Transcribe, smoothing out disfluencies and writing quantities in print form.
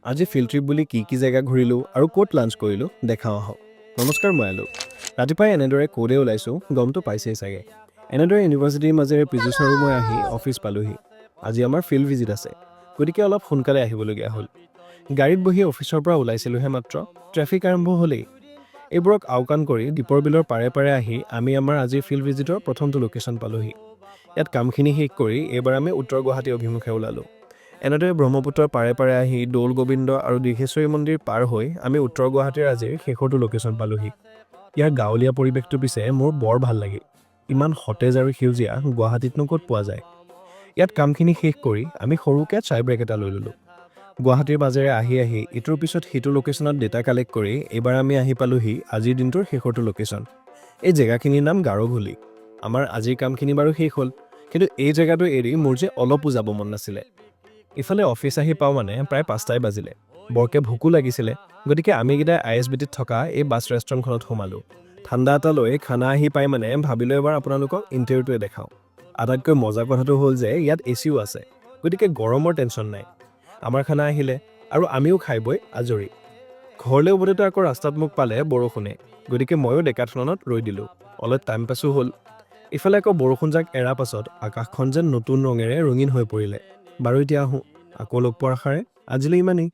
আজি field trip বুলি কি জেগা ঘূৰিলোঁ আৰু ক'ত লাঞ্চ কৰিলোঁ দেখাওঁ আহক। নমস্কাৰ, মই আলোক। ৰাতিপুৱাই এনেদৰে ক'লে ওলাইছোঁ, গমটো পাইছেই চাগে। এনেদৰে ইউনিভাৰ্চিটিৰ মাজেৰে পীযুষ আৰু মই আহি অফিচ পালোহি। আজি আমাৰ ফিল্ড ভিজিট আছে, গতিকে অলপ সোনকালে আহিবলগীয়া হ'ল। গাড়ীত বহি অফিচৰ পৰা ওলাইছিলোঁহে মাত্ৰ, ট্ৰেফিক আৰম্ভ হ'লেই। এইবোৰক আওকাণ কৰি দীপৰ বিলৰ পাৰে পাৰে আহি আমি আমাৰ আজিৰ ফিল্ড ভিজিটৰ প্ৰথমটো লোকেশ্যন পালোহি। ইয়াত কামখিনি শেষ কৰি এইবাৰ আমি উত্তৰ গুৱাহাটী অভিমুখে ওলালোঁ। এনেদৰে ব্ৰহ্মপুত্ৰৰ পাৰে পাৰে আহি দৌল গোবিন্দ আৰু দীৰ্ঘেশ্বৰী মন্দিৰ পাৰ হৈ আমি উত্তৰ গুৱাহাটীৰ আজিৰ শেষৰটো লোকেশ্যন পালোহি। ইয়াৰ গাঁৱলীয়া পৰিৱেশটো পিছে মোৰ বৰ ভাল লাগিল। ইমান সতেজ আৰু সেউজীয়া গুৱাহাটীতনো ক'ত পোৱা যায়। ইয়াত কামখিনি শেষ কৰি আমি সৰুকৈ চাই ব্ৰেক এটা লৈ ল'লোঁ। গুৱাহাটীৰ মাজেৰে আহি আহি ইটোৰ পিছত সিটো লোকেশ্যনত ডেটা কালেক্ট কৰি এইবাৰ আমি আহি পালোহি আজিৰ দিনটোৰ শেষৰটো লোকেশ্যন। এই জেগাখিনিৰ নাম গাৰোভুলি। আমাৰ আজিৰ কামখিনি বাৰু শেষ হ'ল, কিন্তু এই জেগাটো এৰি মোৰ যে অলপো যাব মন নাছিলে। ইফালে অফিচ আহি পাওঁ মানে প্ৰায় 5টাই বাজিলে। বৰকে ভোকো লাগিছিলে, গতিকে আমিকেইটাই ISBTত থকা এই বাছ ৰেষ্টুৰেণ্টখনত সোমালোঁ। ঠাণ্ডা এটা লৈ খানা আহি পাই মানে ভাবিলোঁ এবাৰ আপোনালোকক ইণ্টেৰিয়ৰটোৱে দেখাওঁ। আটাইতকৈ মজাৰ কথাটো হ'ল যে ইয়াত ACও আছে, গতিকে গৰমৰ টেনশ্যন নাই। আমাৰ খানা আহিলে আৰু আমিও খাই বৈ আজৰি। ঘৰলৈ উভতিটো আকৌ ৰাস্তাত মোক পালে বৰষুণে, গতিকে ময়ো ডেকাথলনত ৰৈ দিলোঁ। অলপ টাইম পাছো হ'ল। ইফালে আকৌ বৰষুণজাক এৰা পাছত আকাশখন যেন নতুন ৰঙেৰে ৰঙীন হৈ পৰিলে। বাৰু এতিয়া আহোঁ, আকৌ লগ পোৱাৰ আশাৰে আজিলৈ ইমানেই।